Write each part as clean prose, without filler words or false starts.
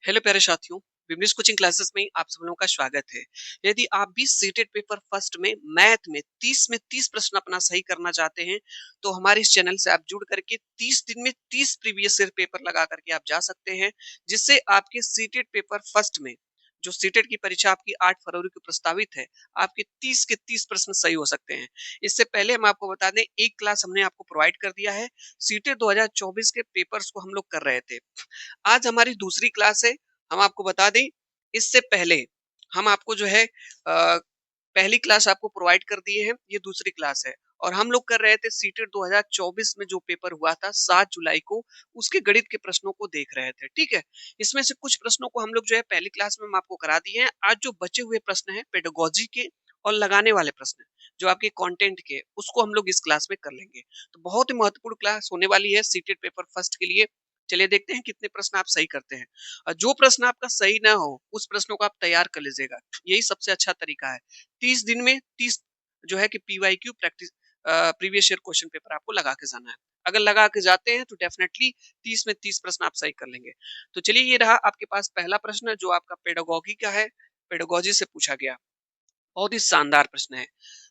Hello प्यारे साथियों। Vimlesh coaching classes में आप सब लोगों का स्वागत है। यदि आप भी सीटेट पेपर फर्स्ट में मैथ में 30 प्रश्न अपना सही करना चाहते हैं तो हमारे इस चैनल से आप जुड़ करके 30 दिन में 30 प्रीवियस ईयर पेपर लगा करके आप जा सकते हैं, जिससे आपके सीटेट पेपर फर्स्ट में जो सीटेट की परीक्षा आपकी 8 फरवरी को प्रस्तावित है, आपके 30 के 30 प्रश्न सही हो सकते हैं। इससे पहले हम आपको बता दें, एक क्लास हमने आपको प्रोवाइड कर दिया है। सीटेट 2024 के पेपर्स को हम लोग कर रहे थे। आज हमारी दूसरी क्लास है। हम आपको बता दें, इससे पहले हम आपको जो है पहली क्लास आपको प्रोवाइड कर दिए हैं, ये दूसरी क्लास है और हम लोग कर रहे थे सीटेट 2024 में जो पेपर हुआ था 7 जुलाई को, उसके गणित के प्रश्नों को देख रहे थे। ठीक है, इसमें से कुछ प्रश्नों को हम लोग जो है पहली क्लास में हम आपको करा दिए हैं। आज जो बचे हुए प्रश्न हैं पेडागोजी के और लगाने वाले प्रश्न जो आपके कंटेंट के, उसको हम लोग इस क्लास में कर लेंगे। तो बहुत ही महत्वपूर्ण क्लास होने वाली है सीटेट पेपर फर्स्ट के लिए। चलिए देखते हैं कितने प्रश्न आप सही करते हैं। और जो प्रश्न आपका सही ना हो उस प्रश्नों को आप तैयार कर लीजिएगा, यही सबसे अच्छा तरीका है। 30 दिन में 30 जो है कि PYQ practice previous year question paper आपको लगा के जाना है। अगर लगा के जाते हैं तो डेफिनेटली 30 में 30 प्रश्न आप सही कर लेंगे। तो चलिए, ये रहा आपके पास पहला प्रश्न जो आपका पेडागोगी का है, पेडागोजी से पूछा गया। बहुत ही शानदार प्रश्न है।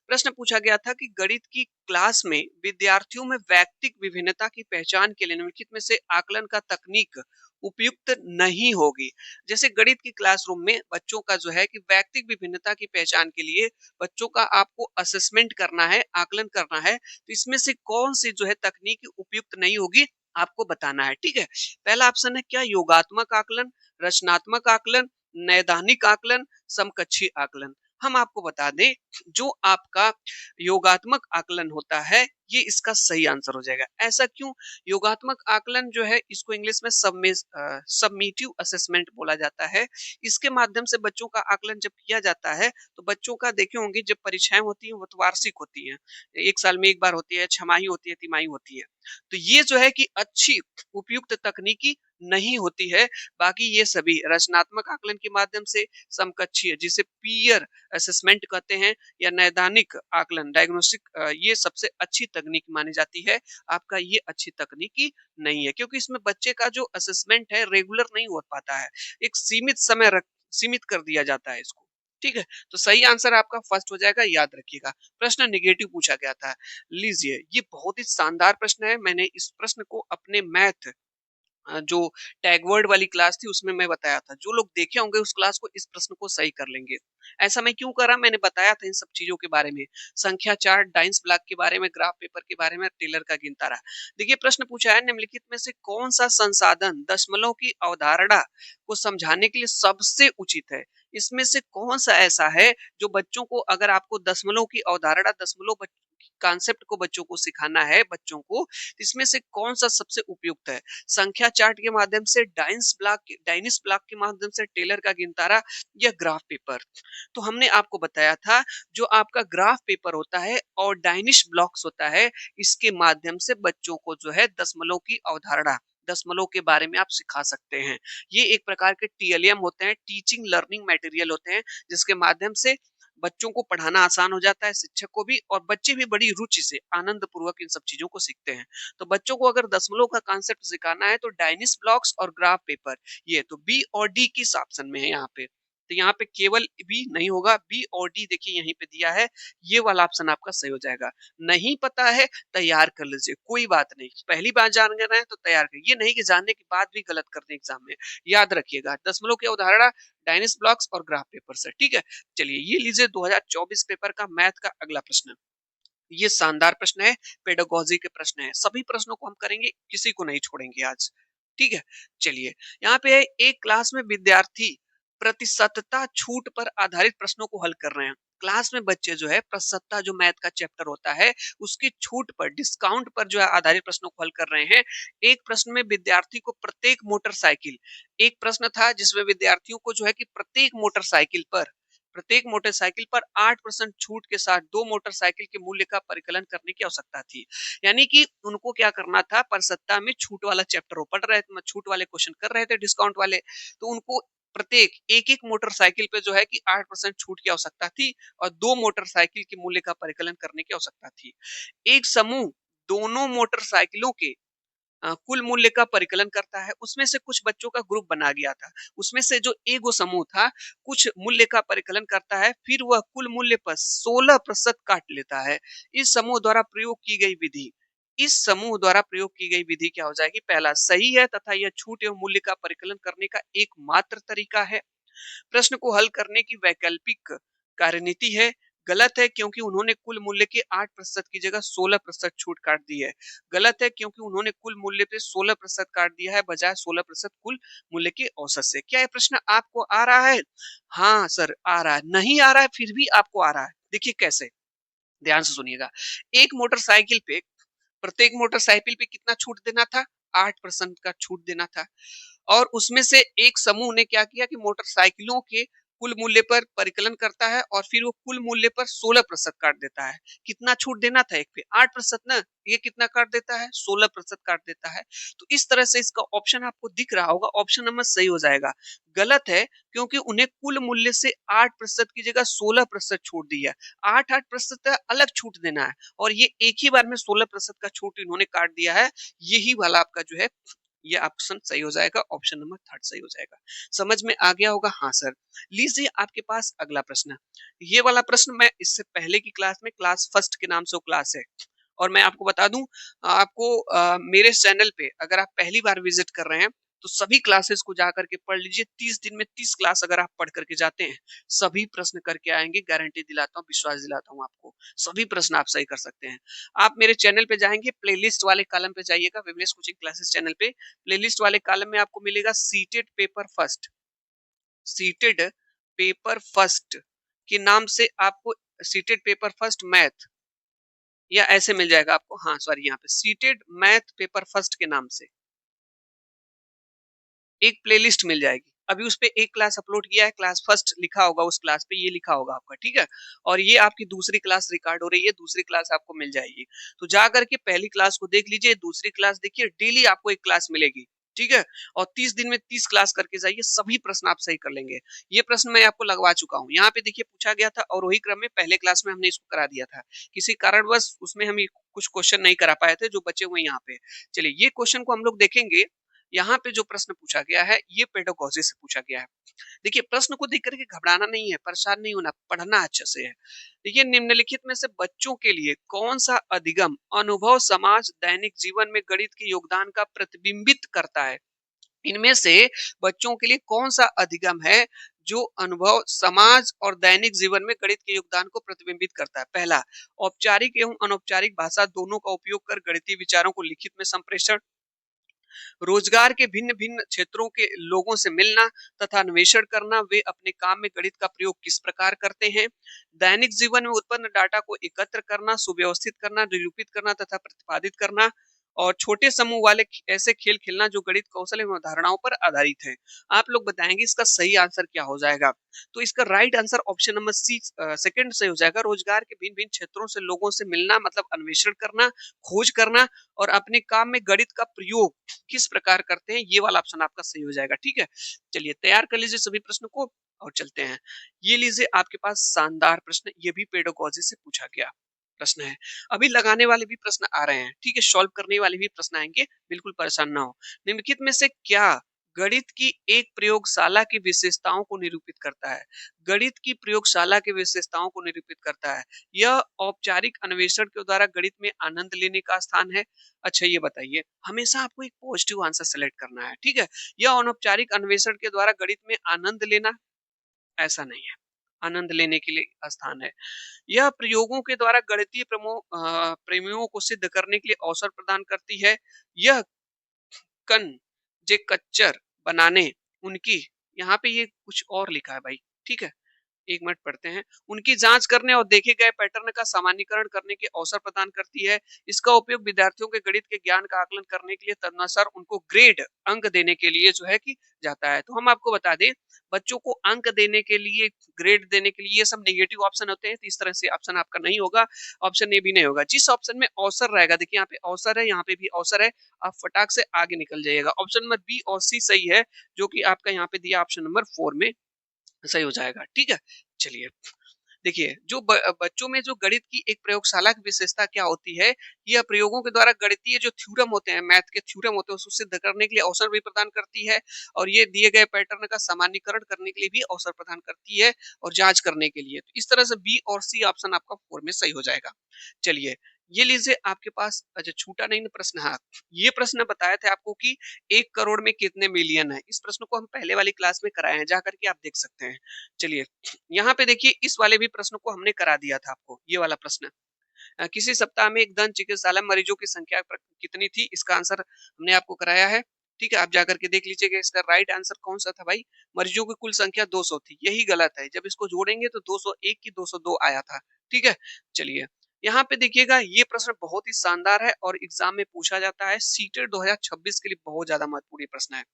प्रश्न पूछा गया था कि गणित की क्लास में विद्यार्थियों में वैयक्तिक विभिन्नता की पहचान के लिए निम्नलिखित में से आकलन का तकनीक उपयुक्त नहीं होगी। जैसे गणित की क्लासरूम में बच्चों का जो है कि वैयक्तिक विभिन्नता की पहचान के लिए बच्चों का आपको असेसमेंट करना है, आकलन करना है, तो इसमें से कौन सी जो है तकनीक उपयुक्त नहीं होगी, आपको बताना है। ठीक है, पहला ऑप्शन है क्या योगात्मक आकलन, रचनात्मक आकलन, नैदानिक आकलन, समकक्षी आकलन। हम आपको बता दें, जो आपका योगात्मक आकलन होता है ये इसका सही आंसर हो जाएगा। ऐसा क्यों? योगात्मक आकलन जो है इसको इंग्लिश में सबमिटिव असेसमेंट बोला जाता है। इसके माध्यम से बच्चों का आकलन जब किया जाता है तो बच्चों का देखे होंगे, जब परीक्षाएं होती हैं वो तो वार्षिक होती हैं, एक साल में एक बार होती है, छमाही होती है, तिमाही होती है। तो ये जो है कि अच्छी उपयुक्त तकनीकी नहीं होती है। बाकी ये सभी रचनात्मक आकलन के माध्यम से, समकक्षीय जिसे पीयर असेसमेंट कहते हैं, या नैदानिक आकलन डायग्नोस्टिक, ये सबसे अच्छी तकनीक मानी जाती है। आपका ये अच्छी तकनीकी नहीं है, क्योंकि इसमें बच्चे का जो असेसमेंट है रेगुलर नहीं हो पाता है, एक सीमित समय सीमित कर दिया जाता है इसको। ठीक है, तो सही आंसर आपका फर्स्ट हो जाएगा, याद रखिएगा। प्रश्न निगेटिव पूछा गया था। लीजिए, ये बहुत ही शानदार प्रश्न है। मैंने इस प्रश्न को अपने मैथ जो टैग वर्ड वाली क्लास थी उसमें मैं बताया था। जो लोग देखे होंगे उस क्लास को, इस प्रश्न को सही कर लेंगे। ऐसा मैं क्यों करा, मैंने बताया था इन सब चीजों के बारे में, संख्या चार्ट, डाइंस ब्लॉक के बारे में, ग्राफ पेपर के बारे में, टेलर का गिनतारा। देखिए, प्रश्न पूछा है निम्नलिखित में से कौन सा संसाधन दशमलव की अवधारणा को समझाने के लिए सबसे उचित है। इसमें से कौन सा ऐसा है जो बच्चों को, अगर आपको दशमलव की अवधारणा, दशमलव कॉन्सेप्ट को बच्चों को सिखाना है बच्चों को, इसमें से कौन सा सबसे उपयुक्त है। संख्या चार्ट के माध्यम से, डाइनिस ब्लॉक के माध्यम से, टेलर का गिनतारा, या ग्राफ पेपर। तो हमने आपको बताया था, जो आपका ग्राफ पेपर होता है और डाइनिश ब्लॉक्स होता है, इसके माध्यम से बच्चों को जो है दशमलव की अवधारणा, दशमलव के बारे में आप सिखा सकते हैं। ये एक प्रकार के टीएलएम होते हैं, टीचिंग लर्निंग मटेरियल होते हैं, जिसके माध्यम से बच्चों को पढ़ाना आसान हो जाता है, शिक्षक को भी, और बच्चे भी बड़ी रुचि से, आनंद पूर्वक इन सब चीजों को सीखते हैं। तो बच्चों को अगर दशमलव का कॉन्सेप्ट सिखाना है तो डाइनिस ब्लॉक्स और ग्राफ पेपर, ये तो बी और डी किस ऑप्शन में है यहाँ पे। तो यहाँ पे केवल बी नहीं होगा, बी और डी देखिए यहीं पे दिया है, ये वाला ऑप्शन आपका सही हो जाएगा। नहीं पता है, तैयार कर लीजिए, कोई बात नहीं। पहली बार जान रहे हैं तो तैयार करिए, ये नहीं कि जानने के बाद भी गलत कर दें एग्जाम में। याद रखिएगा, दशमलव की अवधारणा, डाइनिस ब्लॉक्स और ग्राफ पेपर से। ठीक है, चलिए ये लीजिए 2024 पेपर का मैथ का अगला प्रश्न। ये शानदार प्रश्न है, पेडागोजी के प्रश्न है। सभी प्रश्नों को हम करेंगे, किसी को नहीं छोड़ेंगे आज। ठीक है, चलिए यहाँ पे है, एक क्लास में विद्यार्थी प्रतिशतता छूट पर आधारित प्रश्नों को हल कर रहे हैं। क्लास में बच्चे जो है प्रतिशतता, जो मैथ का चैप्टर होता है, उसकी छूट पर, डिस्काउंट पर जो है आधारित प्रश्नों को हल कर रहे हैं। एक प्रश्न में विद्यार्थी को प्रत्येक मोटरसाइकिल, एक प्रश्न था जिसमें विद्यार्थियों को जो है कि प्रत्येक मोटरसाइकिल पर 8% छूट के साथ 2 मोटरसाइकिल के मूल्य का परिकलन करने की आवश्यकता थी। यानी कि उनको क्या करना था, परिसत्ता में छूट वाला चैप्टर वो पढ़ रहे थे, छूट वाले क्वेश्चन कर रहे थे, डिस्काउंट वाले। तो उनको प्रत्येक एक-एक मोटरसाइकिल पे जो है कि 8% छूट की आवश्यकता थी और 2 मोटरसाइकिल के मूल्य का परिकलन करने की आवश्यकता थी। एक समूह दोनों मोटरसाइकिलों के कुल मूल्य का परिकलन करता है। उसमें से कुछ बच्चों का ग्रुप बना गया था। उसमें से जो ए गो समूह था, कुछ मूल्य का परिकलन करता है, फिर वह कुल मूल्य पर 16% काट लेता है। इस समूह द्वारा प्रयोग की गई विधि इस समूह द्वारा प्रयोग की गई विधि क्या हो जाएगी? पहला सही है तथा यह छूट एवं मूल्य का परिकलन करने का एकमात्र तरीका है। प्रश्न को हल करने की वैकल्पिक कार्यनीति है। गलत है क्योंकि उन्होंने कुल मूल्य के 8% की जगह 16% छूट काट दी है। गलत है क्योंकि उन्होंने कुल मूल्य पे 16% काट दिया है बजाय 16% कुल मूल्य के औसत से। क्या यह प्रश्न आपको आ रहा है? हाँ सर आ रहा है। नहीं आ रहा है फिर भी आपको आ रहा है। देखिए कैसे, ध्यान से सुनिएगा। एक मोटरसाइकिल पे प्रत्येक मोटरसाइकिल पे कितना छूट देना था? 8% का छूट देना था। और उसमें से एक समूह ने क्या किया कि मोटरसाइकिलों के कुल मूल्य पर परिकलन करता है और फिर वो कुल मूल्य पर 16% काट देता है। कितना छूट देना था? एक पे 8% ना, ये कितना काट देता है? 16% काट देता है। तो इस तरह से इसका ऑप्शन आपको दिख रहा होगा, ऑप्शन नंबर सही हो जाएगा। गलत है क्योंकि उन्हें कुल मूल्य से 8% की जगह 16% छूट दी है। 8-8% अलग छूट देना है और ये एक ही बार में 16% का छूट इन्होंने काट दिया है। यही वाला आपका जो है ये ऑप्शन सही हो जाएगा, ऑप्शन नंबर थर्ड सही हो जाएगा। समझ में आ गया होगा? हाँ सर। लीजिए आपके पास अगला प्रश्न। ये वाला प्रश्न मैं इससे पहले की क्लास में क्लास फर्स्ट के नाम से वो क्लास है और मैं आपको बता दूं, आपको मेरे चैनल पे अगर आप पहली बार विजिट कर रहे हैं तो सभी क्लासेस को जाकर के पढ़ लीजिए। 30 दिन में 30 क्लास अगर आप पढ़ करके जाते हैं, सभी प्रश्न करके आएंगे, गारंटी दिलाता हूँ, विश्वास दिलाता हूँ आपको। सभी प्रश्न आप सही कर सकते हैं। आप मेरे चैनल पे जाएंगे, प्लेलिस्ट वाले कॉलम पे जाइएगा, विमलेश कोचिंग क्लासेस चैनल पे प्लेलिस्ट वाले कॉलम में आपको मिलेगा seated paper first. Seated paper first के नाम से आपको सीटेड पेपर फर्स्ट मैथ या ऐसे मिल जाएगा आपको। हाँ सॉरी, यहाँ पे सीटेड मैथ पेपर फर्स्ट के नाम से एक प्लेलिस्ट मिल जाएगी। अभी उस पे एक क्लास अपलोड किया है, क्लास फर्स्ट लिखा होगा, उस क्लास पे ये लिखा होगा आपका, ठीक है। और ये आपकी दूसरी क्लास रिकॉर्ड हो रही है, दूसरी क्लास आपको मिल जाएगी। तो जा करके पहली क्लास को देख लीजिए, दूसरी क्लास देखिए, डेली आपको एक क्लास मिलेगी, ठीक है। और 30 दिन में 30 क्लास करके जाइए, सभी प्रश्न आप सही कर लेंगे। ये प्रश्न मैं आपको लगवा चुका हूँ। यहाँ पे देखिए पूछा गया था और वही क्रम में पहले क्लास में हमने इसको करा दिया था। किसी कारणवश उसमें हम कुछ क्वेश्चन नहीं करा पाए थे जो बचे हुए यहाँ पे। चलिए ये क्वेश्चन को हम लोग देखेंगे। यहाँ पे जो प्रश्न पूछा गया है ये पेडागोजी से पूछा गया है। देखिए प्रश्न को देख करके घबराना नहीं है, परेशान नहीं होना, पढ़ना अच्छे से है। देखिए निम्नलिखित में से बच्चों के लिए कौन सा अधिगम अनुभव समाज दैनिक जीवन में गणित के योगदान का प्रतिबिंबित करता है? इनमें से बच्चों के लिए कौन सा अधिगम है जो अनुभव समाज और दैनिक जीवन में गणित के योगदान को प्रतिबिंबित करता है? पहला, औपचारिक एवं अनौपचारिक भाषा दोनों का उपयोग कर गणितीय विचारों को लिखित में संप्रेषण, रोजगार के भिन्न भिन्न क्षेत्रों के लोगों से मिलना तथा अन्वेषण करना, वे अपने काम में गणित का प्रयोग किस प्रकार करते हैं, दैनिक जीवन में उत्पन्न डाटा को एकत्र करना, सुव्यवस्थित करना, निरूपित करना तथा प्रतिपादित करना, और छोटे समूह वाले ऐसे खेल खेलना जो गणित कौशल एवं धारणाओं पर आधारित है। आप लोग बताएंगे इसका सही आंसर क्या हो जाएगा? तो इसका right answer option number C second सही हो जाएगा। रोजगार के भिन्न भिन्न क्षेत्रों से लोगों से मिलना मतलब अन्वेषण करना, खोज करना और अपने काम में गणित का प्रयोग किस प्रकार करते हैं, ये वाला ऑप्शन आपका सही हो जाएगा, ठीक है। चलिए तैयार कर लीजिए सभी प्रश्नों को और चलते हैं। ये लीजिए आपके पास शानदार प्रश्न, ये भी पेडागोजी से पूछा गया प्रश्न है। अभी लगाने वाले भी प्रश्न आ रहे हैं, ठीक है, सॉल्व करने वाले भी प्रश्न आएंगे, बिल्कुल परेशान ना हो। निम्नलिखित में से क्या गणित की एक प्रयोगशाला की विशेषताओं को निरूपित करता है? गणित की प्रयोगशाला की विशेषताओं को निरूपित करता है। यह औपचारिक अन्वेषण के द्वारा गणित में आनंद लेने का स्थान है। अच्छा ये बताइए, हमेशा आपको एक पॉजिटिव आंसर सेलेक्ट करना है, ठीक है। यह अनौपचारिक अन्वेषण के द्वारा गणित में आनंद लेना, ऐसा नहीं है, आनंद लेने के लिए स्थान है। यह प्रयोगों के द्वारा गणितीय प्रेमियों को सिद्ध करने के लिए अवसर प्रदान करती है। यह कन जे कच्चर बनाने उनकी, यहाँ पे ये कुछ और लिखा है भाई, ठीक है, एक मिनट पढ़ते हैं। उनकी जांच करने और देखे गए पैटर्न का सामान्यीकरण करने के अवसर प्रदान करती है। इसका उपयोग विद्यार्थियों के गणित के ज्ञान का आकलन करने के लिए तदनुसार उनको ग्रेड अंक देने के लिए जो है कि जाता है। तो हम आपको बता दें, बच्चों को अंक देने के लिए, ग्रेड देने के लिए, ये सब नेगेटिव ऑप्शन होते हैं। तो इस तरह से ऑप्शन आपका नहीं होगा, ऑप्शन ए भी नहीं होगा। जिस ऑप्शन में अवसर रहेगा, देखिए यहाँ पे अवसर है, यहाँ पे भी अवसर है, आप फटाक से आगे निकल जाइएगा। ऑप्शन नंबर बी और सी सही है, जो कि आपका यहाँ पे दिया ऑप्शन नंबर 4 में सही हो जाएगा, ठीक है। चलिए देखिए, जो बच्चों में जो गणित की एक प्रयोगशाला की विशेषता क्या होती है, यह प्रयोगों के द्वारा गणितीय जो थ्योरम होते हैं, मैथ के थ्योरम होते हैं, उसको सिद्ध करने के लिए अवसर भी प्रदान करती है और ये दिए गए पैटर्न का सामान्यीकरण करने के लिए भी अवसर प्रदान करती है और जाँच करने के लिए। तो इस तरह से बी और सी ऑप्शन आपका 4 में सही हो जाएगा। चलिए, ये लीजिए आपके पास अच्छा छूटा नहीं ना प्रश्न, हाँ, ये प्रश्न बताए थे आपको कि 1 करोड़ में कितने मिलियन है? इस प्रश्न को हम पहले वाली क्लास में कराए हैं, जाकर के आप देख सकते हैं। चलिए, यहाँ पे देखिए इस वाले भी प्रश्न को हमने करा दिया था आपको, ये वाला प्रश्न। किसी सप्ताह में एक दंत चिकित्सालय मरीजों की संख्या कितनी थी? इसका आंसर हमने आपको कराया है। ठीक है, आप जाकर के देख लीजिएगा इसका राइट आंसर कौन सा था भाई? मरीजों की कुल संख्या 200 थी। यही गलत है। जब इसको जोड़ेंगे तो 201 की 202 आया था। ठीक है? चलिए, यहाँ पे देखिएगा ये प्रश्न बहुत ही शानदार है और एग्जाम में पूछा जाता है। सीटेट 2026 के लिए बहुत ज्यादा महत्वपूर्ण ये प्रश्न है।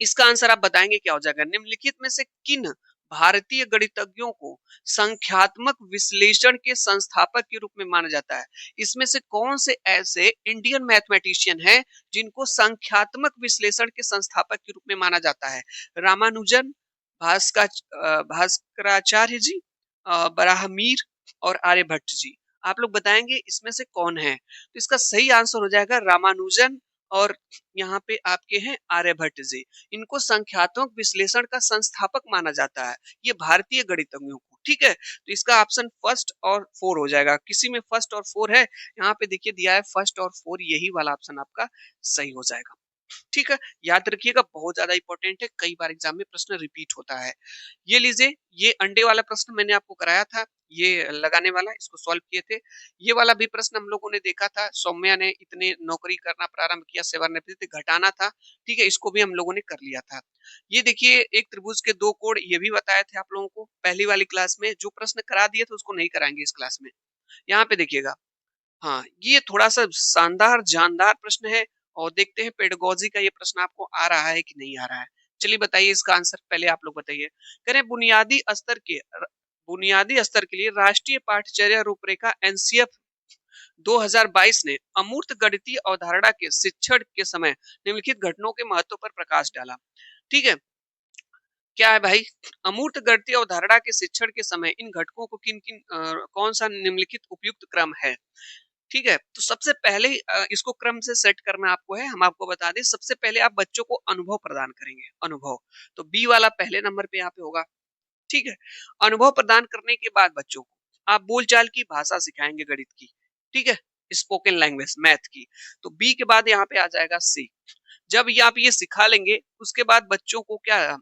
इसका आंसर आप बताएंगे क्या हो जाएगा? निम्नलिखित में से किन भारतीय गणितज्ञों को संख्यात्मक विश्लेषण के संस्थापक के रूप में माना जाता है? इसमें से कौन से ऐसे इंडियन मैथमेटिशियन हैं जिनको संख्यात्मक विश्लेषण के संस्थापक के रूप में माना जाता है? रामानुजन, भास्कराचार्य जी, बराहमीर और आर्यभट्ट जी। आप लोग बताएंगे इसमें से कौन है? तो इसका सही आंसर हो जाएगा रामानुजन और यहाँ पे आपके हैं आर्यभट्ट जी। इनको संख्यात्मक विश्लेषण का संस्थापक माना जाता है, ये भारतीय गणितज्ञों को। ठीक है, तो इसका ऑप्शन फर्स्ट और फोर हो जाएगा। किसी में फर्स्ट और फोर है? यहाँ पे देखिए दिया है फर्स्ट और फोर, यही वाला ऑप्शन आपका सही हो जाएगा। ठीक है, याद रखिएगा बहुत ज्यादा इंपॉर्टेंट है, कई बार एग्जाम में प्रश्न रिपीट होता है। ये लीजिए, ये अंडे वाला प्रश्न मैंने आपको कराया था, ये लगाने वाला, इसको सॉल्व किए थे। ये वाला भी प्रश्न हम लोगों ने देखा था, सौम्या ने इतने नौकरी करना प्रारंभ किया, सेवानिवृत्ति घटाना था। ठीक है, इसको भी हम लोगों ने कर लिया था। ये देखिए एक त्रिभुज के दो कोण, ये भी बताए थे आप लोगों को पहली वाली क्लास में। जो प्रश्न करा दिए थे उसको नहीं कराएंगे इस क्लास में। यहाँ पे देखिएगा, हाँ, ये थोड़ा सा शानदार जानदार प्रश्न है और देखते हैं पेडागोजी का ये प्रश्न आपको आ रहा है कि नहीं आ रहा है। चलिए बताइए इसका आंसर, पहले आप लोग बताइए। कह रहे हैं बुनियादी स्तर के लिए राष्ट्रीय पाठ्यचर्या रूपरेखा एनसीएफ 2022 ने अमूर्त गणितीय अवधारणा के शिक्षण के समय निम्नलिखित घटनाओं के महत्व पर प्रकाश डाला। ठीक है, क्या है भाई? अमूर्त गणितीय अवधारणा के शिक्षण के समय इन घटकों को किन किन कौन सा निम्नलिखित उपयुक्त क्रम है? ठीक है, तो सबसे पहले इसको क्रम से सेट करना आपको है। हम आपको बता दें, सबसे पहले आप बच्चों को अनुभव प्रदान करेंगे, अनुभव। तो बी वाला पहले नंबर पे यहाँ पे होगा। ठीक है, अनुभव प्रदान करने के बाद बच्चों को आप बोलचाल की भाषा सिखाएंगे गणित की। ठीक है, स्पोकन लैंग्वेज मैथ की। तो बी के बाद यहाँ पे आ जाएगा सी। जब ये आप ये सिखा लेंगे उसके बाद बच्चों को क्या,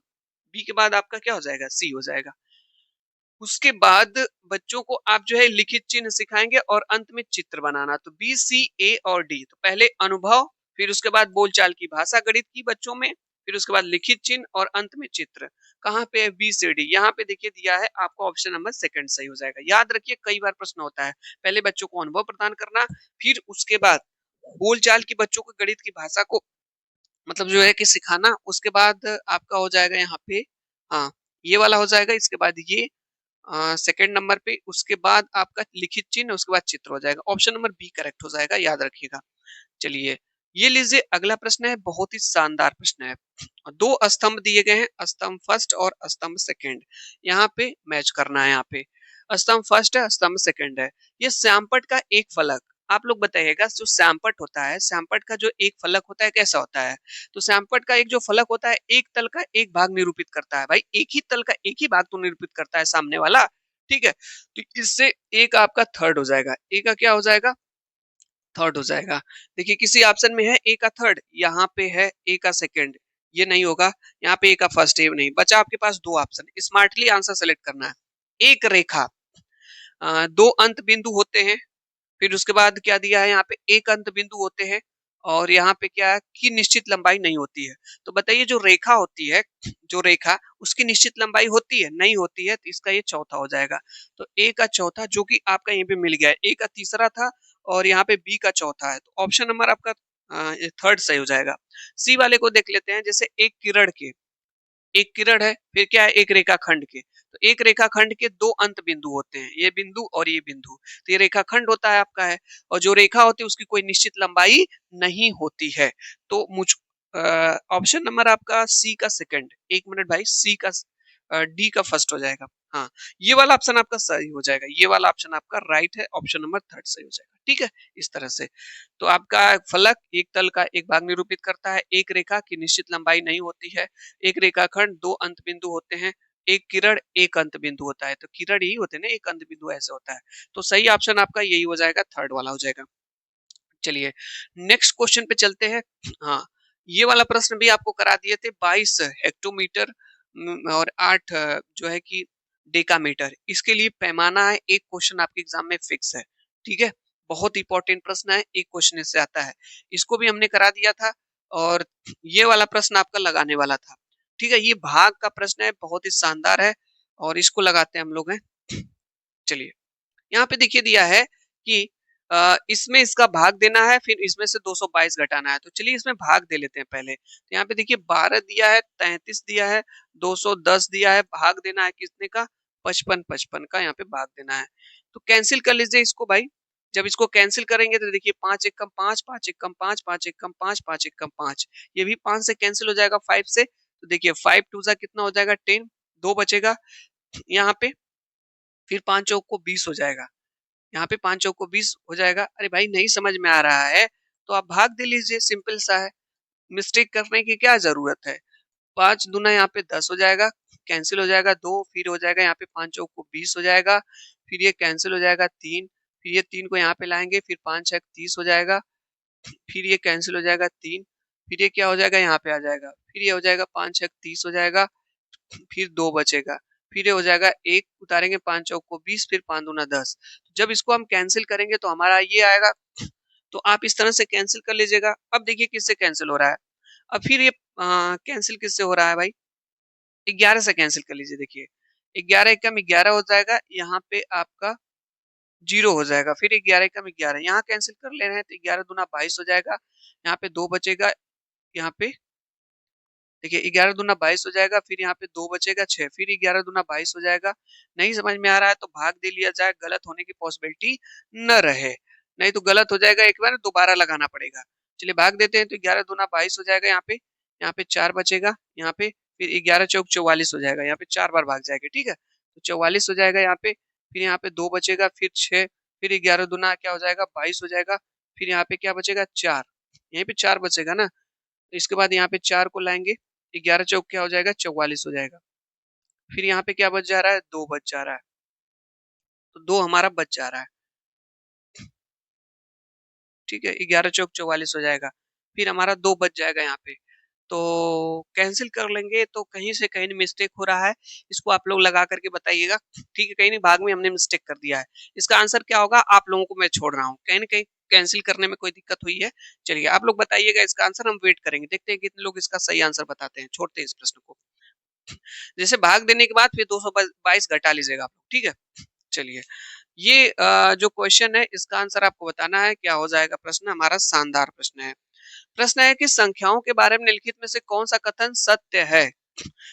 बी के बाद आपका क्या हो जाएगा? सी हो जाएगा। उसके बाद बच्चों को आप जो है लिखित चिन्ह सिखाएंगे और अंत में चित्र बनाना। तो बी सी ए और डी। तो पहले अनुभव, फिर उसके बाद बोलचाल की भाषा गणित की बच्चों में, फिर उसके बाद लिखित चिन्ह और अंत में चित्र। कहाँ पे है? बी से डी। यहाँ पे देखिए दिया है आपको ऑप्शन नंबर सेकंड सही हो जाएगा। याद रखिए कई बार प्रश्न होता है, पहले बच्चों को अनुभव प्रदान करना, फिर उसके बाद बोलचाल की बच्चों को गणित की भाषा को मतलब जो है कि सिखाना। उसके बाद आपका हो जाएगा यहाँ पे, हाँ, ये वाला हो जाएगा। इसके बाद ये सेकंड नंबर पे, उसके बाद आपका लिखित चिन्ह, उसके बाद चित्र हो जाएगा। ऑप्शन नंबर बी करेक्ट हो जाएगा, याद रखिएगा। चलिए, ये लीजिए अगला प्रश्न है, बहुत ही शानदार प्रश्न है। दो स्तंभ दिए गए हैं, स्तंभ फर्स्ट और स्तंभ सेकंड। यहाँ पे मैच करना है। यहाँ पे स्तंभ फर्स्ट है, स्तंभ सेकंड है। ये श्यामपट्ट का एक फलक, आप लोग बताइएगा जो श्यामपट्ट होता है, श्यामपट्ट का जो एक फलक होता है कैसा होता है? तो श्यामपट्ट का एक जो फलक होता है, एक तल का एक भाग निरूपित करता है। भाई एक ही तल का एक ही भाग तो निरूपित करता है सामने वाला। ठीक है, तो इससे एक आपका थर्ड हो जाएगा। ए का क्या हो जाएगा? थर्ड हो जाएगा। देखिए किसी ऑप्शन में है ए का थर्ड, यहाँ पे है ए का सेकंड, ये नहीं होगा। यहाँ पे ए का फर्स्ट, ए नहीं बचा। आपके पास दो ऑप्शन, स्मार्टली आंसर सेलेक्ट करना है। एक रेखा, दो अंत बिंदु होते हैं, फिर उसके बाद क्या दिया है? यहाँ पे एक अंत बिंदु होते हैं और यहाँ पे क्या है कि निश्चित लंबाई नहीं होती है। तो बताइए जो रेखा होती है, जो रेखा उसकी निश्चित लंबाई होती है? नहीं होती है। तो इसका ये चौथा हो जाएगा। तो ए का चौथा जो कि आपका यहीं पे मिल गया है, ए का तीसरा था और यहाँ पे बी का चौथा है। तो ऑप्शन नंबर आपका थर्ड सही हो जाएगा। सी वाले को देख लेते हैं। जैसे एक किरण के, एक किरण है, फिर क्या है? एक रेखाखंड के। तो एक रेखाखंड के दो अंत बिंदु होते हैं, ये बिंदु और ये बिंदु। तो ये रेखाखंड होता है आपका है, और जो रेखा होती है उसकी कोई निश्चित लंबाई नहीं होती है। तो मुझ ऑप्शन नंबर आपका सी का सेकंड, एक मिनट भाई, सी का डी का फर्स्ट हो जाएगा। हाँ, ये वाला ऑप्शन आपका सही हो जाएगा, ये वाला ऑप्शन आपका राइट है, ऑप्शन नंबर थर्ड सही हो जाएगा। ठीक है, इस तरह से। तो आपका फलक एक तल का एक भाग निरूपित करता है, एक रेखा की निश्चित लंबाई नहीं होती है, एक रेखाखंड दो अंत बिंदु होते हैं, एक किरण एक अंत बिंदु होता है। तो किरण यही होते हैं ना, एक अंत बिंदु ऐसे होता है। तो सही ऑप्शन आपका यही हो जाएगा, थर्ड वाला हो जाएगा। चलिए नेक्स्ट क्वेश्चन पे चलते हैं। हाँ, ये वाला प्रश्न भी आपको करा दिए थे, 22 हेक्टोमीटर और 8 जो है कि डेकामीटर, इसके लिए पैमाना है। एक क्वेश्चन आपके एग्जाम में फिक्स है। ठीक है, बहुत इंपॉर्टेंट प्रश्न है, एक क्वेश्चन इससे आता है, इसको भी हमने करा दिया था। और ये वाला प्रश्न आपका लगाने वाला था। ठीक है, ये भाग का प्रश्न है, बहुत ही शानदार है, और इसको लगाते हैं हम लोग हैं। चलिए यहाँ पे देखिए दिया है कि इसमें इसका भाग देना है, फिर इसमें से 222 घटाना है। तो चलिए इसमें भाग दे लेते हैं पहले। तो यहाँ पे देखिए 12 दिया है, 33 दिया है, 210 दिया है, भाग देना है कितने का, 55 55 का यहाँ पे भाग देना है। तो कैंसिल कर लीजिए इसको भाई। जब इसको कैंसिल करेंगे तो देखिए 5 एक कम 5, 5 एक कम 5, 5 एक कम 5, 5 एक कम 5, ये भी 5 से कैंसिल हो जाएगा 5 से। तो देखिए 5 टू जा कितना हो जाएगा 10, 2 बचेगा यहाँ पे, फिर 5 चौक को 20 हो जाएगा, यहाँ पे 5 चौक को 20 हो जाएगा। अरे भाई नहीं समझ में आ रहा है तो आप भाग दे लीजिए, सिंपल सा है, मिस्टेक करने की क्या जरूरत है। 5 दूना यहाँ पे 10 हो जाएगा, कैंसिल हो जाएगा 2, फिर हो जाएगा यहाँ पे 5 चौक को 20 हो जाएगा, फिर ये कैंसिल हो जाएगा 3, फिर ये 3 को यहाँ पे लाएंगे, फिर 5 छक 30 हो जाएगा, फिर ये कैंसिल हो जाएगा 3, फिर ये क्या हो जाएगा यहाँ पे आ जाएगा, फिर ये हो जाएगा 5 छक 30 हो जाएगा, फिर 2 बचेगा, फिर ये हो जाएगा 1 उतारेंगे 5 चौक को 20, फिर 5 दूना 10। जब इसको हम कैंसिल करेंगे तो हमारा ये आएगा। तो आप इस तरह से कैंसिल कर लीजिएगा। अब देखिए किससे कैंसिल हो रहा है। अब फिर ये कैंसिल किससे हो रहा है भाई, 11 से कैंसिल कर लीजिए। देखिए 11 एकम 11 हो जाएगा, यहाँ पे आपका 0 हो जाएगा, फिर 11 एकम 11, यहाँ कैंसिल कर ले रहे हैं तो 11 दूना 22 हो जाएगा, यहाँ पे 2 बचेगा, यहाँ पे देखिए 11 दूना 22 हो जाएगा, फिर यहाँ पे 2 बचेगा 6, फिर 11 दूना 22 हो जाएगा। नहीं समझ में आ रहा है तो भाग दे लिया जाए, गलत होने की पॉसिबिलिटी न रहे, नहीं तो गलत हो जाएगा, एक बार दोबारा लगाना पड़ेगा। चलिए भाग देते हैं, तो 11 दूना 22 हो जाएगा, यहाँ पे 4 बचेगा, यहाँ पे फिर 11 चौक 44 हो जाएगा, यहाँ पे 4 बार भाग जाएगा। ठीक है, तो 44 हो जाएगा यहाँ पे, फिर यहाँ पे 2 बचेगा, फिर 6, फिर 11 दूना क्या हो जाएगा 22 हो जाएगा, फिर यहाँ पे क्या बचेगा 4, यहीं पे 4 बचेगा ना, तो इसके बाद यहाँ पे 4 को लाएंगे, 11 चौक क्या हो जाएगा 44 हो जाएगा, फिर यहाँ पे क्या बच जा रहा है 2 बच जा रहा है, तो 2 हमारा बच जा रहा है। ठीक है, 11 चौक 44 हो जाएगा, फिर हमारा 2 बच जाएगा यहाँ पे। तो कैंसिल कर लेंगे तो कहीं से कहीं मिस्टेक हो रहा है, इसको आप लोग लगा करके बताइएगा। ठीक है, कहीं नहीं भाग में हमने मिस्टेक कर दिया है, इसका आंसर क्या होगा आप लोगों को मैं छोड़ रहा हूँ, कहीं ना कहीं कैंसिल करने में कोई दिक्कत हुई है। चलिए आप लोग बताइएगा इसका आंसर, हम वेट करेंगे, देखते हैं कितने लोग इसका सही आंसर बताते हैं। छोड़ते हैं इस प्रश्न को, जैसे भाग देने के बाद फिर 222 घटा लीजिएगा आप लोग। ठीक है, चलिए ये जो क्वेश्चन है इसका आंसर आपको बताना है, क्या हो जाएगा प्रश्न हमारा, शानदार प्रश्न है। प्रश्न है कि संख्याओं के बारे में निम्नलिखित में से कौन सा कथन सत्य है।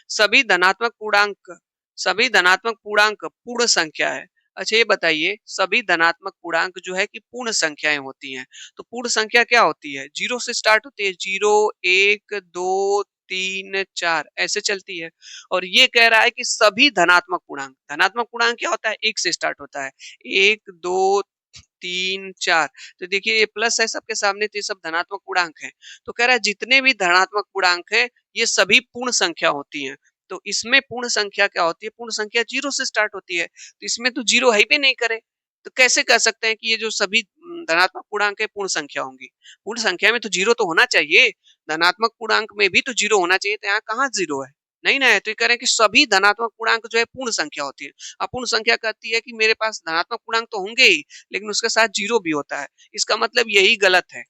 सभी धनात्मक पूर्णांक, सभी धनात्मक पूर्णांक पूर्ण संख्या है। अच्छा ये बताइए, सभी धनात्मक पूर्णांक जो है कि पूर्ण संख्याएं होती हैं, तो पूर्ण संख्या क्या होती है, 0 से स्टार्ट होती है, 0 1 2 3 4 ऐसे चलती है। और ये कह रहा है कि सभी धनात्मक पूर्णांक, धनात्मक पूर्णांक क्या होता है, 1 से स्टार्ट होता है, 1 2 3 4, तो देखिए ये प्लस है सबके सामने, तो ये सब धनात्मक पूर्णांक है। तो कह रहा है जितने भी धनात्मक पूर्णांक है ये सभी पूर्ण संख्या होती हैं। तो इसमें पूर्ण संख्या क्या होती है, पूर्ण संख्या 0 से स्टार्ट होती है, तो इसमें तो 0 है ही नहीं करे, तो कैसे कह सकते हैं कि ये जो सभी धनात्मक पूर्णांक है पूर्ण संख्या होंगी। पूर्ण संख्या में तो 0 तो होना चाहिए, धनात्मक पूर्णांक में भी तो 0 होना चाहिए, तो यहाँ कहाँ 0 है, नहीं ना है। तो ये कह रहे हैं कि सभी धनात्मक पूर्णांक जो है पूर्ण संख्या होती है। अपूर्ण संख्या कहती है कि मेरे पास धनात्मक पूर्णांक तो होंगे ही, लेकिन उसके साथ 0 भी होता है, इसका मतलब यही गलत है।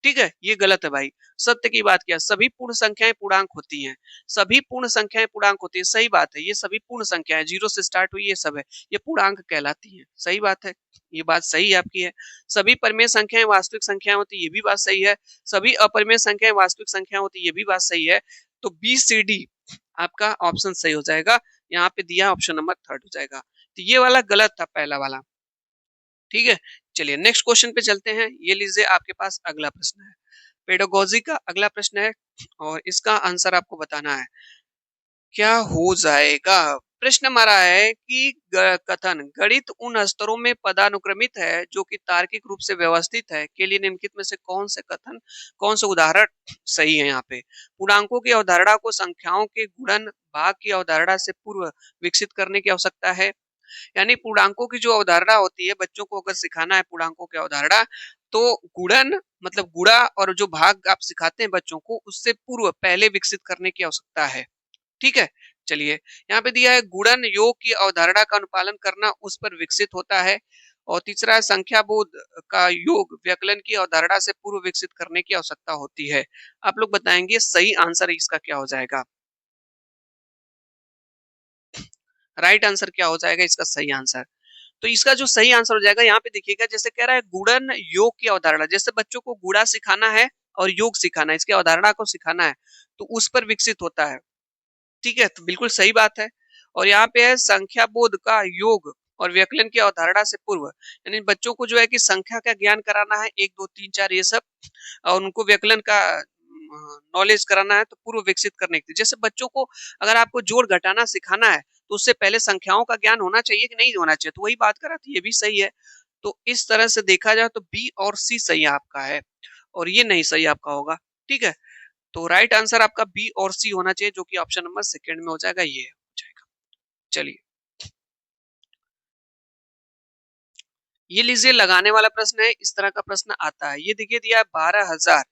ठीक है, ये गलत है भाई, सत्य की बात किया, सभी पूर्ण संख्याएं पूर्णांक होती हैं, सभी पूर्ण संख्याएं पूर्णांक होती है, सही बात है, ये सभी पूर्ण संख्याएं 0 से स्टार्ट हुई ये सब है, ये पूर्णांक कहलाती हैं, सही बात है, ये बात सही आपकी है। सभी परिमेय संख्याएं वास्तविक संख्याएं होती है, ये भी बात सही है। सभी अपरिमेय संख्याएं वास्तविक संख्या होती है, ये भी बात सही है। तो बी सी डी आपका ऑप्शन सही हो जाएगा, यहाँ पे दिया ऑप्शन नंबर थर्ड हो जाएगा। तो ये वाला गलत था पहला वाला। ठीक है, चलिए नेक्स्ट क्वेश्चन पे चलते हैं। ये लीजिए आपके पास अगला प्रश्न है, पेडागोजी का अगला प्रश्न है, और इसका आंसर आपको बताना है क्या हो जाएगा? प्रश्न हमारा है कि कथन गणित उन स्तरों में पदानुक्रमित है जो कि तार्किक रूप से व्यवस्थित है के लिए निम्नलिखित में से कौन से कथन, कौन सा उदाहरण सही है? यहाँ पे पूर्णांकों की अवधारणा को संख्याओं के गुणन भाग की अवधारणा से पूर्व विकसित करने की आवश्यकता है। यानी पूर्णांकों की जो अवधारणा होती है, बच्चों को अगर सिखाना है पूर्णांकों की अवधारणा, तो गुणन मतलब गुणा और जो भाग आप सिखाते हैं बच्चों को, उससे पूर्व पहले विकसित करने की आवश्यकता है। ठीक है, चलिए यहाँ पे दिया है गुणन योग की अवधारणा का अनुपालन करना उस पर विकसित होता है। और तीसरा है संख्या बोध का योग व्यकलन की अवधारणा से पूर्व विकसित करने की आवश्यकता होती है। आप लोग बताएंगे सही आंसर इसका क्या हो जाएगा? राइट आंसर क्या हो जाएगा इसका सही आंसर? तो इसका जो सही आंसर हो जाएगा यहाँ पे देखिएगा, जैसे कह रहा है गुणन योग की अवधारणा, जैसे बच्चों को गुणा सिखाना है और योग सिखाना है, इसकी अवधारणा को सिखाना है, तो उस पर विकसित होता है। ठीक है, तो बिल्कुल सही बात है। और यहाँ पे है संख्या बोध का योग और व्यकलन की अवधारणा से पूर्व, यानी बच्चों को जो है कि संख्या का ज्ञान कराना है, एक दो तीन चार ये सब, और उनको व्यकलन का नॉलेज कराना है, तो पूर्व विकसित करने के लिए। जैसे बच्चों को अगर आपको जोड़ घटाना सिखाना है, तो उससे पहले संख्याओं का ज्ञान होना चाहिए कि नहीं होना चाहिए, तो वही बात करा थी, ये भी सही है। तो इस तरह से देखा जाए तो बी और सी सही आपका है, और ये नहीं सही आपका होगा। ठीक है, तो राइट आंसर आपका बी और सी होना चाहिए, जो कि ऑप्शन नंबर सेकंड में हो जाएगा, ये हो जाएगा। चलिए ये लीजिए लगाने वाला प्रश्न है, इस तरह का प्रश्न आता है। ये देखिए दिया है 12,000।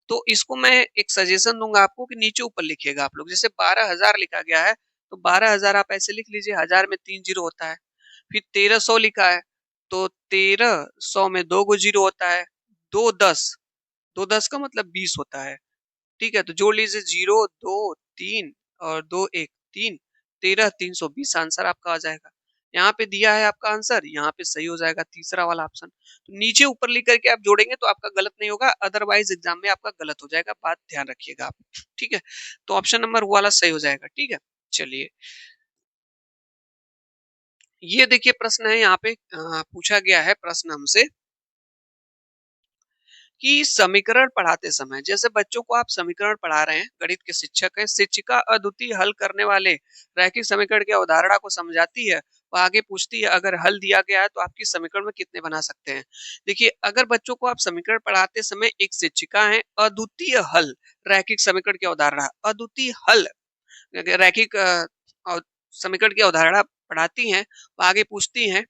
तो इसको मैं एक सजेशन दूंगा आपको कि नीचे ऊपर लिखिएगा आप लोग। जैसे 12,000 लिखा गया है, तो 12,000 आप ऐसे लिख लीजिए, हजार में 3 जीरो होता है। फिर 1300 लिखा है, तो 1300 में 2 गो जीरो होता है। 2 10, 2 10 का मतलब 20 होता है। ठीक है, तो जोड़ लीजिए 0 2 3 और 2 1 3, 13 320 आंसर आपका आ जाएगा। यहाँ पे दिया है आपका आंसर, यहाँ पे सही हो जाएगा तीसरा वाला ऑप्शन। तो नीचे ऊपर लिख करके आप जोड़ेंगे तो आपका गलत नहीं होगा, अदरवाइज एग्जाम में आपका गलत हो जाएगा, बात ध्यान रखिएगा आप। ठीक है, तो ऑप्शन नंबर वाला सही हो जाएगा। ठीक है, चलिए ये देखिए प्रश्न है, यहाँ पे पूछा गया है प्रश्न हमसे कि समीकरण पढ़ाते समय, जैसे बच्चों को आप समीकरण पढ़ा रहे हैं, गणित के शिक्षक हैं, शिक्षिका अद्वितीय हल करने वाले रैखिक समीकरण की अवधारणा को समझाती है। वो आगे पूछती है अगर हल दिया गया है तो आपकी समीकरण में कितने बना सकते हैं? देखिए अगर बच्चों को आप समीकरण पढ़ाते समय, एक शिक्षिका है अद्वितीय हल रैखिक समीकरण की अवधारणा, अद्वितीय हल रैखिक समीकरण की अवधारणा पढ़ाती हैं, वो आगे पूछती हैं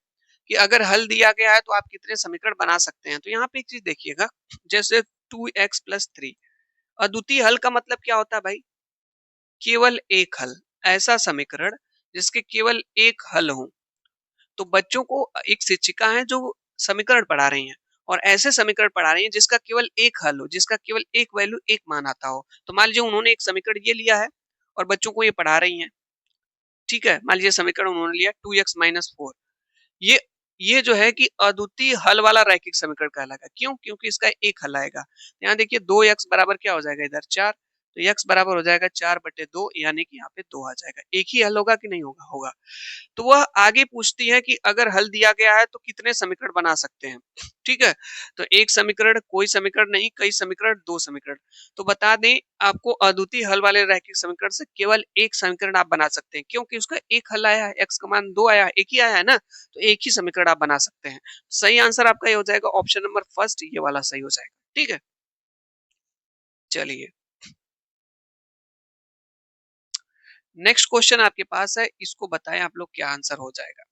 कि अगर हल दिया गया है तो आप कितने समीकरण बना सकते हैं। तो यहाँ पे एक चीज देखिएगा, जैसे 2x+3, अद्वितीय हल का मतलब क्या होता है भाई? केवल एक हल, ऐसा समीकरण जिसके केवल एक हल हो। तो बच्चों को एक शिक्षिका है जो समीकरण पढ़ा रही हैं, और ऐसे समीकरण पढ़ा रही हैं जिसका केवल एक हल हो, जिसका केवल एक वैल्यू, एक मान आता हो। तो मान लीजिए उन्होंने एक समीकरण ये लिया है और बच्चों को ये पढ़ा रही हैं। ठीक है, मान लीजिए समीकरण उन्होंने लिया 2x-4, ये ये जो है कि अद्वितीय हल वाला रैखिक समीकरण कहलाएगा। क्यों? क्योंकि इसका एक हल आएगा। यहाँ देखिए 2x बराबर क्या हो जाएगा इधर 4, तो x बराबर हो जाएगा 4/2, यानी कि यहाँ पे 2 आ जाएगा। एक ही हल होगा कि नहीं होगा? होगा। तो वह आगे पूछती है कि अगर हल दिया गया है तो कितने समीकरण बना सकते हैं? ठीक है, तो एक समीकरण, कोई समीकरण नहीं, कई समीकरण, दो समीकरण। तो बता दें आपको, अद्वितीय हल वाले रैखिक समीकरण से केवल एक समीकरण आप बना सकते हैं, क्योंकि उसका एक हल आया है, x का मान 2 आया है, एक ही आया है ना, तो एक ही समीकरण आप बना सकते हैं। सही आंसर आपका ये हो जाएगा ऑप्शन नंबर फर्स्ट, ये वाला सही हो जाएगा। ठीक है, चलिए नेक्स्ट क्वेश्चन आपके पास है, इसको बताएं आप लोग क्या आंसर हो जाएगा।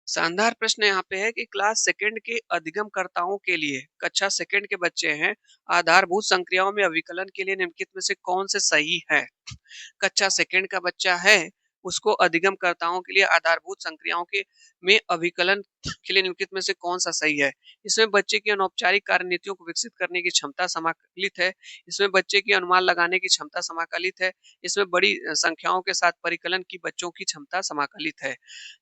शानदार प्रश्न यहाँ पे है कि क्लास सेकंड के अधिगमकर्ताओं के लिए, कक्षा सेकंड के बच्चे हैं, आधारभूत संक्रियाओं में अविकलन के लिए निम्नलिखित में से कौन से सही है? कक्षा सेकंड का बच्चा है, उसको अधिगमकर्ताओं के लिए आधारभूत संक्रियाओं के में अभिकलन के लिए निम्नलिखित में से कौन सा सही है? इसमें बच्चे की अनौपचारिक कार्यनीतियों को विकसित करने की क्षमता समाकलित है। इसमें बच्चे की अनुमान लगाने की क्षमता समाकलित है। इसमें बड़ी संख्याओं के साथ परिकलन की बच्चों की क्षमता समाकलित है।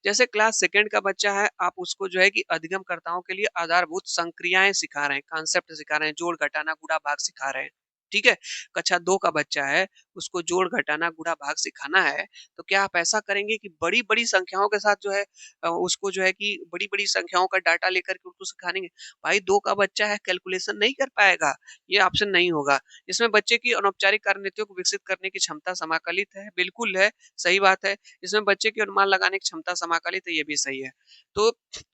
जैसे क्लास सेकंड का बच्चा है, आप उसको जो है कि अधिगमकर्ताओं के लिए आधारभूत संक्रियाएं सिखा रहे हैं, कॉन्सेप्ट सिखा रहे हैं, जोड़ घटाना गुणा भाग सिखा रहे हैं। ठीक है, कक्षा 2 का बच्चा है, उसको जोड़, घटाना, गुणा, भाग सिखाना है, तो क्या आप ऐसा करेंगे कि बड़ी-बड़ी संख्याओं के साथ जो है उसको जो है कि बड़ी-बड़ी संख्याओं का डाटा लेकर के उसको सिखाएँगे? भाई 2 का बच्चा है, कैलकुलेशन नहीं कर पाएगा, ये ऑप्शन नहीं होगा। इसमें बच्चे की अनौपचारिक कार्यनीतियों को विकसित करने की क्षमता समाकलित है, बिल्कुल है, सही बात है। इसमें बच्चे की अनुमान लगाने की क्षमता समाकलित है, ये भी सही है। तो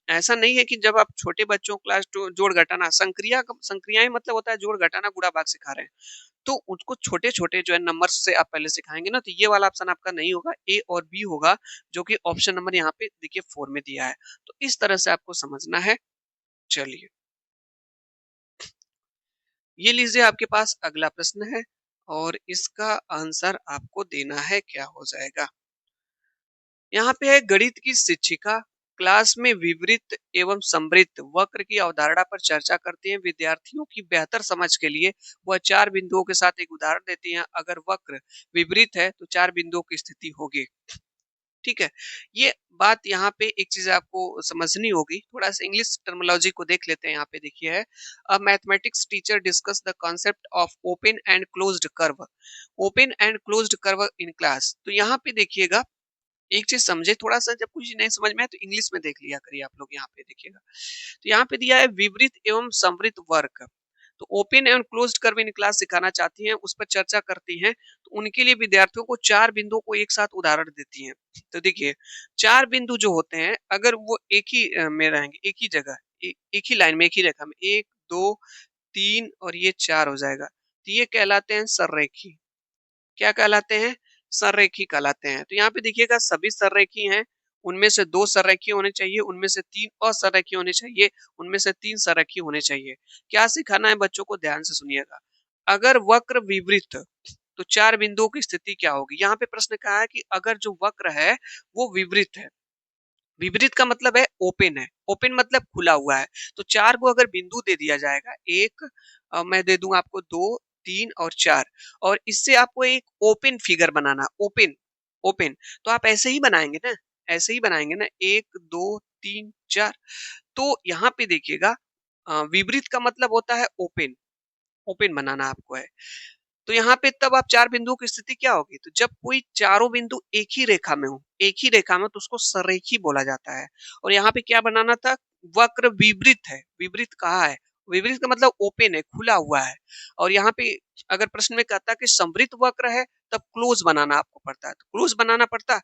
ऐसा नहीं है कि जब आप छोटे बच्चों को क्लास 2 जोड़ घटाना संक्रियाएँ मतलब होता है जोड़ घटाना गुणा भाग सिखा रहे हैं। तो उसको छोटे-छोटे जो है नंबर्स से आप पहले सिखाएँगे ना, तो ये वाला ऑप्शन आपका नहीं होगा, ए और बी होगा, जो कि ऑप्शन नंबर यहाँ पे देखिए 4 में दिया है। तो इस तरह से आपको समझना है। चलिए, ये लीजिए आपके पास अगला प्रश्न है और इसका आंसर आपको देना है, क्या हो जाएगा? यहाँ पे है गणित की शिक्षिका क्लास में विवरित एवं समृद्ध वक्र की अवधारणा पर चर्चा करती हैं। विद्यार्थियों की बेहतर समझ के लिए वह 4 बिंदुओं के साथ एक उदाहरण देती हैं। अगर वक्र विपरीत है तो 4 बिंदुओं की स्थिति होगी। ठीक है, ये बात यहाँ पे एक चीज आपको समझनी होगी। थोड़ा सा इंग्लिश टर्मिनोलॉजी को देख लेते हैं। यहाँ पे देखिए है अ mathematics teacher discuss the concept of open and closed curve. Open and closed curve in class. तो यहाँ पे देखिएगा एक चीज समझे, थोड़ा सा जब कुछ नहीं समझ में आए तो इंग्लिश में देख लिया करिए। आप लोग यहाँ पे देखिएगा, तो यहाँ पे दिया है विवरित एवं समृद्ध वर्क। तो open and closed curve in class सिखाना चाहती हैं, उस पर चर्चा करती हैं। तो उनके लिए विद्यार्थियों को 4 बिंदुओं को एक साथ उदाहरण देती हैं। तो देखिए 4 बिंदु जो होते हैं अगर वो एक ही में रहेंगे, एक ही जगह, एक ही लाइन में, एक ही रेखा में, 1 2 3 और ये 4 हो जाएगा, तो ये कहलाते हैं सररेखी। क्या कहलाते हैं? सररेखी कहलाते हैं। तो यहाँ पे देखिएगा सभी सररेखी हैं, उनमें से 2 सररेखी होने चाहिए, उनमें से 3 असररेखी होने चाहिए, उनमें से 3 सररेखी होने चाहिए। क्या सिखाना है बच्चों को, ध्यान से सुनिएगा। अगर वक्र विवृत तो 4 बिंदुओं की स्थिति क्या होगी? यहाँ पे प्रश्न कहा है कि अगर जो वक्र है वो विवृत है। विपरीत का मतलब है ओपन है, ओपन मतलब खुला हुआ है। तो 4 को अगर बिंदु दे दिया जाएगा, एक मैं दे दूंगा आपको, 2 3 और 4, और इससे आपको एक ओपन फिगर बनाना, ओपन ओपन। तो आप ऐसे ही बनाएंगे ना, ऐसे ही बनाएंगे ना, 1 2 3 4। तो यहाँ पे देखिएगा विपरीत का मतलब होता है ओपन, ओपन बनाना आपको है। तो यहाँ पे तब आप 4 बिंदुओं की स्थिति क्या होगी? तो जब कोई चारों बिंदु एक ही रेखा में हो, एक ही रेखा में, तो उसको सरेखी बोला जाता है। और यहाँ पे क्या बनाना था? वक्र विवृत है। विवृत कहा है, विवृत का मतलब ओपन है, खुला हुआ है। और यहाँ पे अगर प्रश्न में कहता कि समृद्ध वक्र है, तब क्लोज बनाना आपको पड़ता है। तो क्लोज बनाना पड़ता,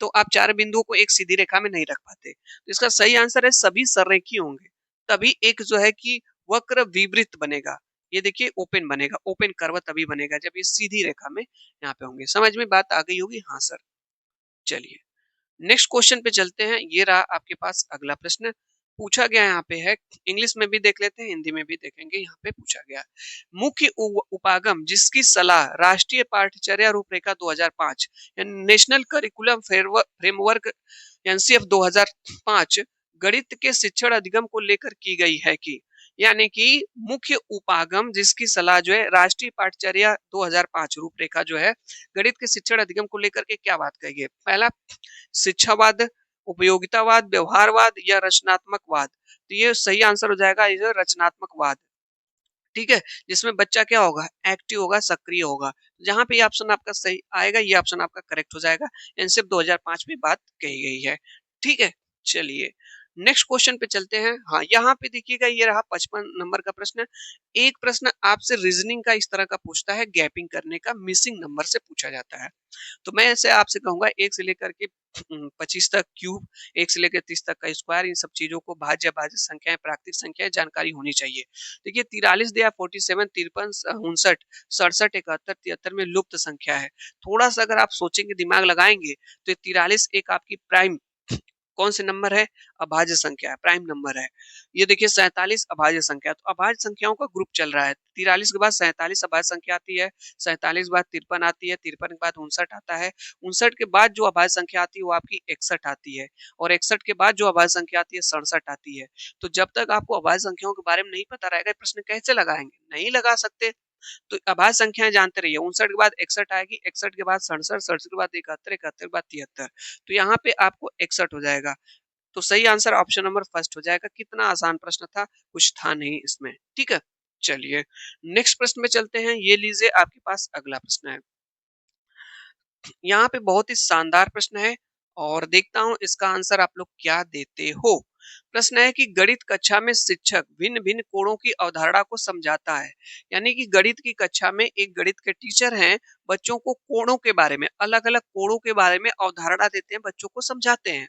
तो आप 4 बिंदुओं को एक सीधी रेखा में नहीं रख पाते। तो इसका सही आंसर है सभी सररेखी होंगे, तभी एक जो है कि वक्र विवृत बनेगा। ये देखिए ओपन बनेगा, ओपन कर्व तभी बनेगा जब ये सीधी रेखा में यहाँ पे होंगे। समझ में बात आ गई होगी? हाँ सर। चलिए नेक्स्ट क्वेश्चन पे चलते हैं। ये रहा आपके पास अगला प्रश्न। पूछा गया यहाँ पे है, इंग्लिश में भी देख लेते हैं, हिंदी में भी देखेंगे। यहाँ पे पूछा गया मुख्य उपागम जिसकी सलाह राष्ट्रीय पाठ्यचर्या रूपरेखा 2005 नेशनल करिकुलम फ्रेमवर्क एनसीएफ 2005 गणित के शिक्षण अधिगम को लेकर की गई है कि, यानी कि मुख्य उपागम जिसकी सलाह जो है राष्ट्रीय पाठ्यचर्या 2005 रूपरेखा जो है गणित के शिक्षण अधिगम को लेकर के क्या बात कही है? पहला शिक्षावाद, उपयोगितावाद, व्यवहारवाद या रचनात्मकवाद। तो ये सही आंसर हो जाएगा, ये रचनात्मकवाद। ठीक है, जिसमें बच्चा क्या होगा? एक्टिव होगा, सक्रिय होगा। जहां पे ये ऑप्शन आपका सही आएगा, ये ऑप्शन आपका करेक्ट हो जाएगा। एनसीएफ 2005 में बात कही गई है। ठीक है, चलिए नेक्स्ट क्वेश्चन पे चलते हैं। हाँ, यहाँ पे देखिएगा ये रहा 55 नंबर का प्रश्न। एक प्रश्न आपसे रीजनिंग का इस तरह का पूछता है, गैपिंग करने का मिसिंग नंबर से पूछा जाता है। तो मैं ऐसे आपसे कहूंगा 1 से लेकर के 25 तक क्यूब, 1 से लेकर 30 तक का स्क्वायर, इन सब चीजों को भाज्य अभाज्य संख्याएं, प्राकृतिक संख्याएं जानकारी होनी चाहिए। देखिए 43 दिया, 47, 53, 59, 67, 71, 73 में लुप्त संख्या है। थोड़ा सा अगर आप सोचेंगे, दिमाग लगाएंगे, तो 43 एक आपकी प्राइम कौन से नंबर है? अभाज्य संख्या है, प्राइम नंबर है। ये देखिए 47 अभाज्य संख्या, तो अभाज्य संख्याओं का ग्रुप चल रहा है। 43 के बाद 47 अभाज्य संख्या आती है, 47 के बाद 53 आती है, 53 के बाद 59 आता है, 59 के बाद जो अभाज्य संख्या आती है वो आपकी 61 आती है, और 61 के बाद जो अभाज्य संख्या आती है 67 आती है। तो जब तक आपको अभाज्य संख्याओं के बारे में नहीं पता रहेगा, प्रश्न कैसे लगाएंगे? नहीं लगा सकते। तो अभाज्य संख्याएं जानते रहिए। 59 के बाद 61 आएगी, 61 के बाद 67, 67 के बाद 71, 71 के बाद 73। तो यहाँ पे आपको 61 हो जाएगा। तो सही आंसर ऑप्शन नंबर फर्स्ट हो जाएगा। कितना आसान प्रश्न था, कुछ था नहीं इसमें। ठीक है, चलिए नेक्स्ट प्रश्न में चलते हैं। ये लीजिए आपके पास अगला प्रश्न है। यहाँ पे बहुत ही शानदार प्रश्न है और देखता हूँ इसका आंसर आप लोग क्या देते हो। प्रश्न है कि गणित कक्षा में शिक्षक भिन्न भिन्न कोणों की अवधारणा को समझाता है। यानी कि गणित की कक्षा में एक गणित के टीचर हैं, बच्चों को कोणों के बारे में, अलग अलग कोणों के बारे में अवधारणा देते हैं, बच्चों को समझाते हैं।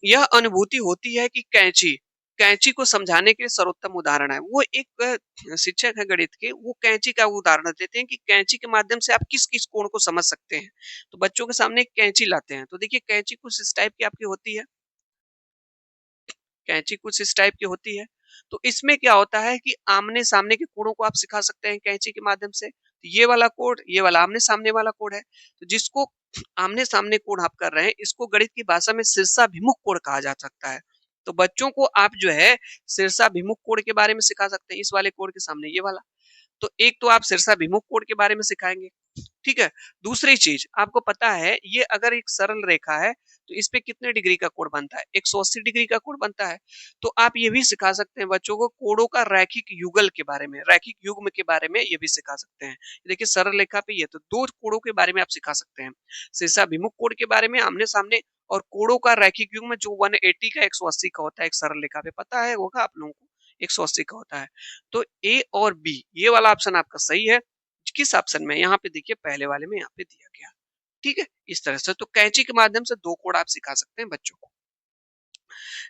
यह अनुभूति होती है कि कैंची कैंची को समझाने के सर्वोत्तम उदाहरण है। वो एक शिक्षक है गणित के, वो कैंची का उदाहरण देते हैं कि कैंची के माध्यम से आप किस किस कोण को समझ सकते हैं। तो बच्चों के सामने एक कैंची लाते हैं, तो देखिए कैंची कुछ इस टाइप की आपकी होती है, कैंची कुछ इस टाइप की होती है। तो इसमें क्या होता है कि आमने सामने के कोणों को आप सिखा सकते हैं कैंची के माध्यम से। तो ये वाला कोण, ये वाला आमने सामने वाला कोण है। तो जिसको आमने सामने कोण आप कर रहे हैं, इसको गणित की भाषा में शीर्षाभिमुख कोण कहा जा सकता है। तो बच्चों को आप जो है शीर्षाभिमुख कोण के बारे में सिखा सकते हैं, इस वाले कोण के सामने ये वाला। तो एक तो आप शीर्षाभिमुख कोण के बारे में सिखाएंगे, ठीक है। दूसरी चीज आपको पता है, ये अगर एक सरल रेखा है तो इस पे कितने डिग्री का कोण बनता है, 180 डिग्री का कोण बनता है। तो आप ये भी सिखा सकते हैं बच्चों को कोणों का रैखिक युगल के बारे में, रैखिक युग्म के बारे में ये भी सिखा सकते हैं। देखिए सरल रेखा पे ये तो दो कोणों के बारे में आप सिखा सकते हैं, शीर्षाभिमुख कोण के बारे में आमने सामने, और कोणों का रैखिक युग्म जो 180 का 180 का होता है एक सरल रेखा पे, पता है होगा आप लोगों को 180 का होता है। तो ए और बी ये वाला ऑप्शन आपका सही है। किस ऑप्शन में, यहाँ पे देखिए पहले वाले में यहाँ पे दिया गया, ठीक है। इस तरह से तो कैंची के माध्यम से दो कोड आप सिखा सकते हैं बच्चों को।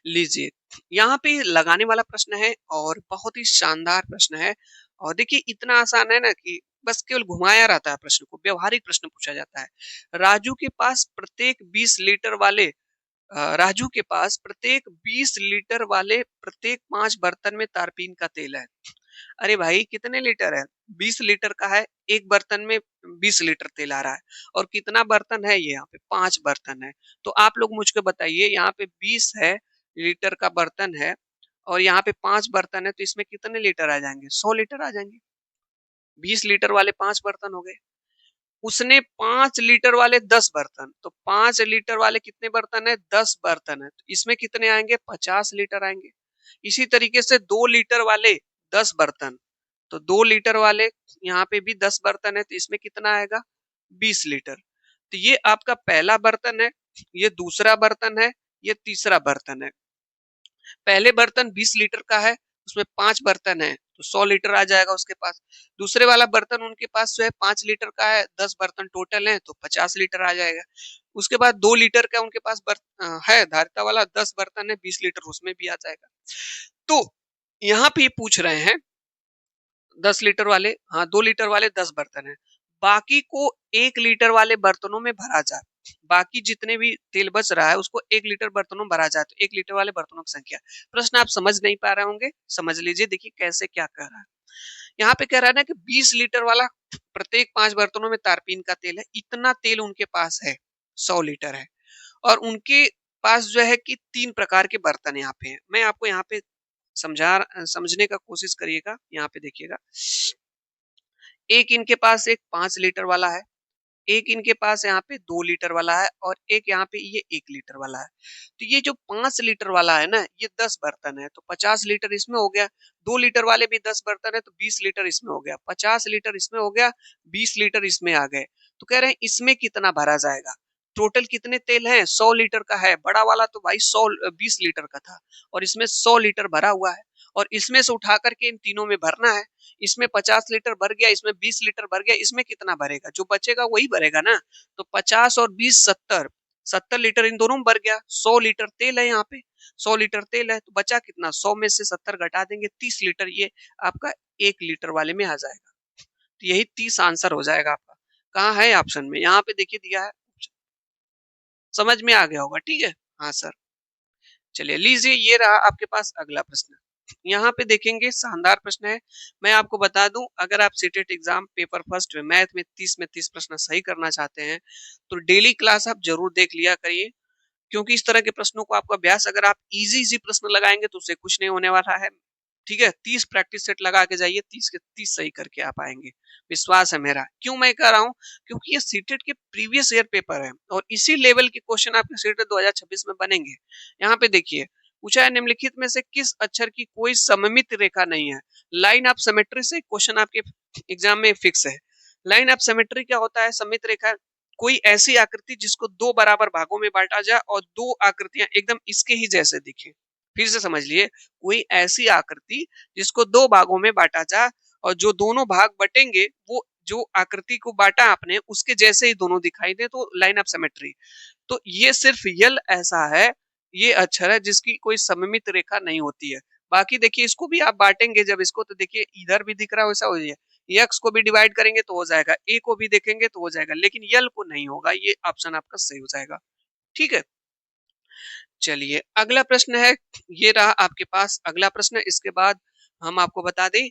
लीजिए यहाँ पे लगाने वाला प्रश्न है और बहुत ही शानदार प्रश्न है। और देखिए इतना आसान है ना कि बस केवल घुमाया रहता है प्रश्न को, व्यवहारिक प्रश्न पूछा जाता है। राजू के पास प्रत्येक 20 लीटर वाले राजू के पास प्रत्येक 20 लीटर वाले प्रत्येक 5 बर्तन में तारपीन का तेल है। अरे भाई कितने लीटर है, 20 लीटर का है, एक बर्तन में 20 लीटर तेल आ रहा है। और कितना बर्तन है, ये यहाँ पे 5 बर्तन है। तो आप लोग मुझको बताइए, यहाँ पे 20 है लीटर का बर्तन है और यहाँ पे 5 बर्तन है, तो इसमें कितने लीटर आ जाएंगे, 100 लीटर आ जाएंगे। 20 लीटर वाले 5 बर्तन हो गए। उसने 5 लीटर वाले 10 बर्तन, तो 5 लीटर वाले कितने बर्तन है, 10 बर्तन है, तो इसमें कितने आएंगे, 50 लीटर आएंगे। इसी तरीके से 2 लीटर वाले 10 बर्तन, तो 2 लीटर वाले यहाँ पे भी 10 बर्तन है, तो इसमें कितना आएगा, 20 लीटर। तो ये आपका पहला बर्तन है, ये दूसरा बर्तन है, ये तीसरा बर्तन है। पहले बर्तन 20 लीटर का है, उसमें 5 बर्तन है, तो 100 लीटर आ जाएगा उसके पास। दूसरे वाला बर्तन उनके पास जो है 5 लीटर का है, 10 बर्तन टोटल है, तो 50 लीटर आ जाएगा। उसके बाद 2 लीटर का उनके पास है धारिता वाला, 10 बर्तन है, 20 लीटर उसमें भी आ जाएगा। तो यहाँ पे ये पूछ रहे हैं 10 लीटर वाले, हाँ 2 लीटर वाले 10 बर्तन है, बाकी को 1 लीटर वाले बर्तनों में भरा जाए। बाकी जितने भी तेल बच रहा है उसको 1 लीटर बर्तनों में भरा जाए, तो 1 लीटर वाले बर्तनों की संख्या। प्रश्न आप समझ नहीं पा रहे होंगे, समझ लीजिए, देखिए कैसे क्या कह रहा है। यहाँ पे कह रहा है ना कि 20 लीटर वाला प्रत्येक 5 बर्तनों में तारपीन का तेल है, इतना तेल उनके पास है, 100 लीटर है। और उनके पास जो है कि 3 प्रकार के बर्तन यहाँ पे हैं। मैं आपको यहाँ पे समझने का कोशिश करिएगा, यहाँ पे देखिएगा। एक इनके पास एक 5 लीटर वाला है, एक इनके पास यहाँ पे 2 लीटर वाला है और एक यहाँ पे ये 1 लीटर वाला है। तो ये जो 5 लीटर वाला है ना, ये 10 बर्तन है, तो 50 लीटर इसमें हो गया। 2 लीटर वाले भी 10 बर्तन है, तो 20 लीटर इसमें हो गया। 50 लीटर इसमें हो गया, 20 लीटर इसमें आ गए। तो कह रहे हैं इसमें कितना भरा जाएगा। टोटल कितने तेल हैं, 100 लीटर का है, बड़ा वाला तो भाई 20 लीटर का था और इसमें 100 लीटर भरा हुआ है। और इसमें से उठा करके इन तीनों में भरना है। इसमें 50 लीटर भर गया, इसमें 20 लीटर भर गया, इसमें कितना भरेगा, जो बचेगा वही भरेगा ना। तो 50 और 20 70, 70 लीटर इन दोनों में भर गया। 100 लीटर तेल है यहाँ पे, 100 लीटर तेल है, तो बचा कितना, 100 में से 70 घटा देंगे, 30 लीटर ये आपका 1 लीटर वाले में आ जाएगा। तो यही 30 आंसर हो जाएगा आपका। कहाँ है ऑप्शन में, यहाँ पे देखिए दिया है, समझ में आ गया होगा, ठीक है। हाँ सर, चलिए लीजिए ये रहा आपके पास अगला प्रश्न। यहाँ पे देखेंगे शानदार प्रश्न है। मैं आपको बता दूं, अगर आप सीटेट एग्जाम पेपर फर्स्ट में मैथ में 30 में 30 प्रश्न सही करना चाहते हैं तो डेली क्लास आप जरूर देख लिया करिए। क्योंकि इस तरह के प्रश्नों को आपका अभ्यास, अगर आप इजी इजी प्रश्न लगाएंगे तो उससे कुछ नहीं होने वाला है, ठीक है। 30 प्रैक्टिस सेट लगा के जाइए, 30 के 30 सही करके आप आएंगे, विश्वास है मेरा। क्यों मैं कह रहा हूँ, क्योंकि ये सीटेट के प्रीवियस ईयर पेपर है और इसी लेवल के क्वेश्चन आपके सीटेट 2026 में बनेंगे। यहाँ पे देखिए पूछा है, निम्नलिखित में से किस अक्षर की कोई सममित रेखा नहीं है। लाइन ऑफ सिमेट्री से क्वेश्चन आपके एग्जाम में फिक्स है। लाइन ऑफ सिमेट्री क्या होता है, सममित रेखा कोई ऐसी आकृति जिसको दो बराबर भागों में बांटा जाए और दो आकृतियां एकदम इसके ही जैसे दिखे। फिर से समझ लिए, कोई ऐसी आकृति जिसको दो भागों में बांटा जाए और जो दोनों भाग बटेंगे वो जो आकृति को बांटा आपने उसके जैसे ही दोनों दिखाई दे, तो लाइन ऑफ सिमेट्री। तो ये सिर्फ यल ऐसा है, ये अक्षर है जिसकी कोई सममित रेखा नहीं होती है। बाकी देखिए इसको भी आप बांटेंगे जब इसको, तो देखिए इधर भी दिख रहा है वैसा हो जाएगा, यक्स को भी डिवाइड करेंगे तो हो जाएगा, ए को भी देखेंगे तो हो जाएगा, लेकिन यल को नहीं होगा। ये ऑप्शन आपका सही हो जाएगा। ठीक है, चलिए अगला प्रश्न है, ये रहा आपके पास अगला प्रश्न। इसके बाद हम आपको बता दें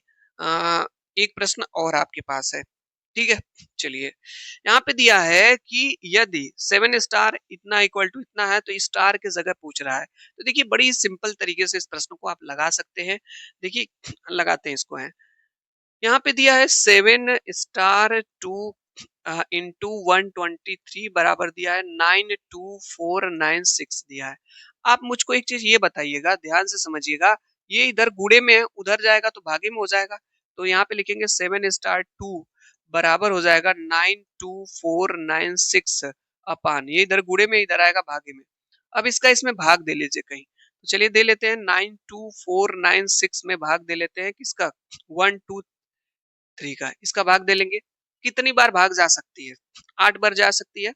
एक प्रश्न और आपके पास है। ठीक है, चलिए यहाँ पे दिया है कि यदि 7 स्टार इतना इक्वल टू इतना है तो स्टार के जगह पूछ रहा है। तो देखिए बड़ी सिंपल तरीके से इस प्रश्न को आप लगा सकते हैं। देखिए लगाते हैं इसको। है यहाँ पे दिया है 7 स्टार 2 इंटू 123 बराबर दिया है 92496 दिया है। आप मुझको एक चीज ये बताइएगा, ध्यान से समझिएगा, ये इधर गुणे में है, उधर जाएगा तो भागे में हो जाएगा। तो यहाँ पे लिखेंगे 7 स्टार 2 बराबर हो जाएगा 92496 अपान, ये इधर गुणे में इधर आएगा भागे में। अब इसका इसमें भाग दे लीजिए कहीं, तो चलिए दे लेते हैं 92496 में भाग दे लेते हैं किसका, 123 का। इसका भाग दे लेंगे, कितनी बार भाग जा सकती है, 8 बार जा सकती है,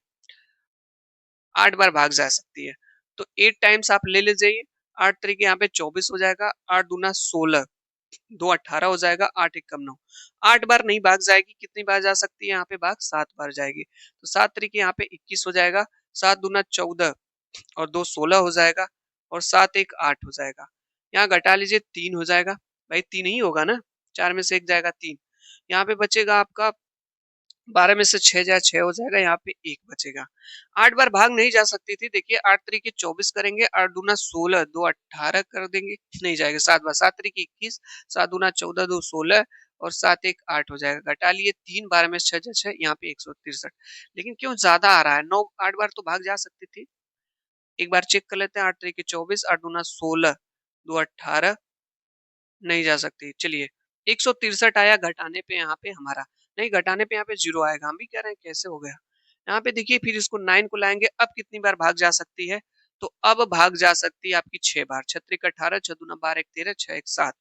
8 बार भाग जा सकती है। तो 8 टाइम्स आप ले ले जाइए, 8 तरीके यहाँ पे 24 हो जाएगा, 8 दूना 16, 2 18 हो जाएगा, 8 एक कम 9। 8 बार नहीं भाग जाएगी, कितनी बार जा सकती है यहाँ पे भाग, 7 बार जाएगी। तो 7 तरीके यहाँ पे 21 हो जाएगा, 7 दूना 14 और 2 16 हो जाएगा, और 7 एक 8 हो जाएगा। यहाँ घटा लीजिए 3 हो जाएगा, भाई 3 ही होगा ना, 4 में से एक जाएगा 3। यहाँ पे बचेगा आपका 12 में से 6 जाए 6 हो जाएगा, यहाँ पे 1 बचेगा। 8 बार भाग नहीं जा सकती थी, देखिए 8 तरीके 24 करेंगे, 8 दूना 16, 2 18 कर देंगे, नहीं जाएगा। 7 बार 7 तरीके 21, 7 दूना 14, 2 16 और 7 एक 8 हो जाएगा। घटा लिए 3, 12 में 6 जाए 6, यहाँ पे 163। लेकिन क्यों ज्यादा आ रहा है, 9 8 बार तो भाग जा सकती थी। एक बार चेक कर लेते हैं, 8 तरीके 24, 8 दूना 16, 2 18, नहीं जा सकती। चलिए 163 आया घटाने पे, यहाँ पे हमारा नहीं, घटाने पे यहाँ पे 0 आएगा। हम भी कह रहे हैं कैसे हो गया। यहाँ पे देखिए फिर इसको 9 को लाएंगे, अब कितनी बार भाग जा सकती है, तो अब भाग जा सकती है आपकी 6 बार। 6 त्रिक 18, 6 दूना 12, 1 13, 6 एक 7,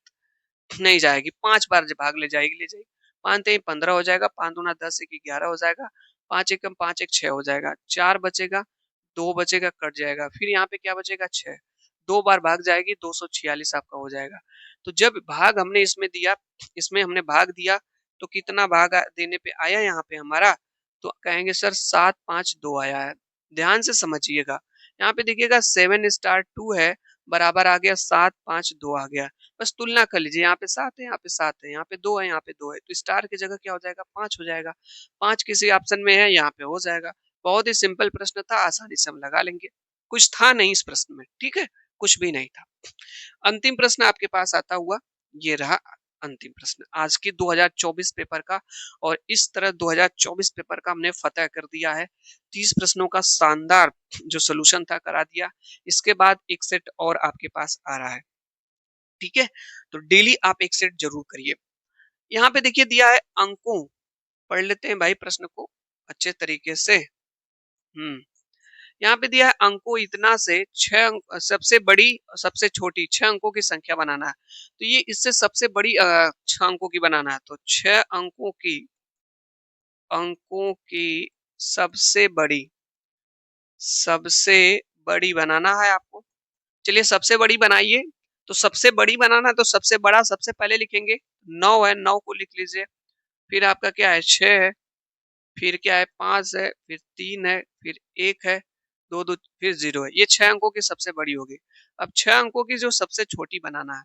नहीं जाएगी। 5 बार भाग ले जाएगी, ले जाएगी। 5 3 15 हो जाएगा, 5 दूना 10, 1 11 हो जाएगा, 5 एकम 5 एक 6 हो जाएगा, 4 बचेगा, 2 बचेगा, कट जाएगा। फिर यहाँ पे क्या बचेगा, 6, 2 बार भाग जाएगी, 246 आपका हो जाएगा। तो जब भाग हमने इसमें दिया, इसमें हमने भाग दिया, तो कितना भाग देने पे आया यहाँ पे हमारा, तो कहेंगे सर 752 आया है। ध्यान से समझिएगा, यहाँ पे देखिएगा 7 स्टार 2 है, बराबर आ गया 752 आ गया। बस तुलना कर लीजिए, यहाँ पे 7 है, यहाँ पे 7 है, यहाँ पे 2 है, यहाँ पे 2 है, तो स्टार की जगह क्या हो जाएगा, 5 हो जाएगा। 5 किसी ऑप्शन में है, यहाँ पे हो जाएगा। बहुत ही सिंपल प्रश्न था, आसानी से हम लगा लेंगे, कुछ था नहीं इस प्रश्न में। ठीक है, कुछ भी नहीं था। अंतिम प्रश्न आपके पास आता हुआ, ये रहा अंतिम प्रश्न आज के 2024 पेपर का। और इस तरह 2024 पेपर का हमने फतह कर दिया है। 30 प्रश्नों का शानदार जो सोल्यूशन था करा दिया। इसके बाद एक सेट और आपके पास आ रहा है। ठीक है, तो डेली आप एक सेट जरूर करिए। यहाँ पे देखिए दिया है अंकों, पढ़ लेते हैं भाई प्रश्न को अच्छे तरीके से। यहाँ पे दिया है अंकों इतना से 6 अंक, सबसे बड़ी सबसे छोटी 6 अंकों की संख्या बनाना है। तो ये इससे सबसे बड़ी 6 अंकों की बनाना है, तो 6 अंकों की सबसे बड़ी बनाना है आपको। चलिए सबसे बड़ी बनाइए। तो सबसे बड़ी बनाना है तो सबसे बड़ा सबसे पहले लिखेंगे, 9 है, 9 को लिख लीजिए। फिर आपका क्या है, 6 है, फिर क्या है, 5 है, फिर 3 है, फिर 1 है, 2 2 फिर 0 है। ये 6 अंकों की सबसे बड़ी होगी। अब 6 अंकों की जो सबसे छोटी बनाना है,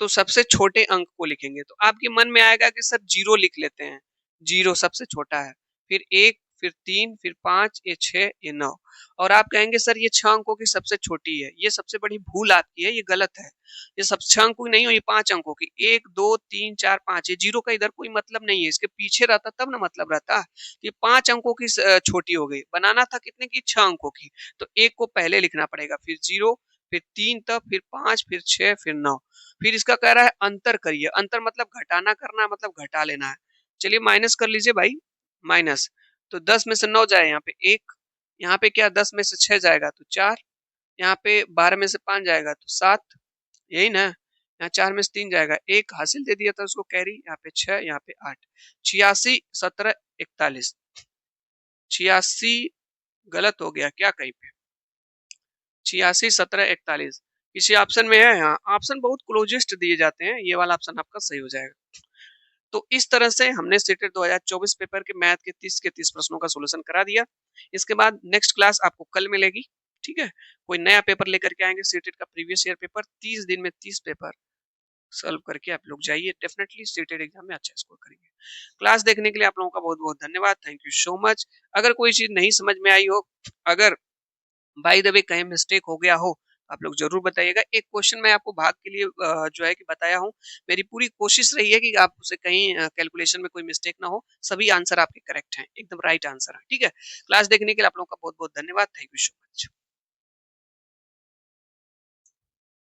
तो सबसे छोटे अंक को लिखेंगे। तो आपके मन में आएगा कि सर 0 लिख लेते हैं, 0 सबसे छोटा है, फिर 1, फिर 3, फिर 5, ये 6, ये 9। और आप कहेंगे सर ये 6 अंकों की सबसे छोटी है। ये सबसे बड़ी भूल आपकी है, ये गलत है। ये सब 6 अंकों की नहीं हो, ये 5 अंकों की, 1 2 3 4 5। ये 0 का इधर कोई मतलब नहीं है, इसके पीछे रहता तब ना मतलब रहता। ये 5 अंकों की छोटी हो गई। बनाना था कितने की, 6 अंकों की। तो 1 को पहले लिखना पड़ेगा, फिर 0, फिर 3, तब फिर 5, फिर 6, फिर 9। फिर इसका कह रहा है अंतर करिए। अंतर मतलब घटाना करना है, मतलब घटा लेना है। चलिए माइनस कर लीजिए भाई, माइनस, तो 10 में से 9 जाए यहाँ पे 1, यहाँ पे क्या 10 में से 6 जाएगा तो 4, यहाँ पे 12 में से 5 जाएगा तो 7, यही ना। यहाँ 4 में से 3 जाएगा 1, हासिल दे दिया था उसको कैरी, यहाँ पे 6, यहाँ पे 8, 86 17 41, 86 गलत हो गया क्या कहीं पे, 86 17 41 किसी ऑप्शन में है? हाँ, ऑप्शन बहुत क्लोजेस्ट दिए जाते हैं, ये वाला ऑप्शन आपका सही हो जाएगा। तो इस तरह से हमने सीटेट 2024 पेपर के मैथ के 30 प्रश्नों का सोल्यूशन करा दिया। इसके बाद नेक्स्ट क्लास आपको कल मिलेगी, ठीक है। कोई नया पेपर लेकर के आएंगे, सीटेट का प्रीवियस ईयर पेपर 30 दिन में 30 पेपर सॉल्व करके आप लोग जाइए, डेफिनेटली सीटेट एग्जाम में अच्छा स्कोर करेंगे। क्लास देखने के लिए आप लोगों का बहुत बहुत धन्यवाद, थैंक यू सो मच। अगर कोई चीज नहीं समझ में आई हो, अगर बाय द वे कहीं मिस्टेक हो गया हो, आप लोग जरूर बताइएगा। एक क्वेश्चन मैं आपको भाग के लिए जो है कि बताया हूँ, मेरी पूरी कोशिश रही है कि आपसे कहीं कैलकुलेशन में कोई मिस्टेक ना हो, सभी आंसर आपके करेक्ट हैं, एकदम राइट आंसर है, ठीक है। क्लास देखने के लिए आप लोगों का बहुत बहुत धन्यवाद, थैंक यू सो मच।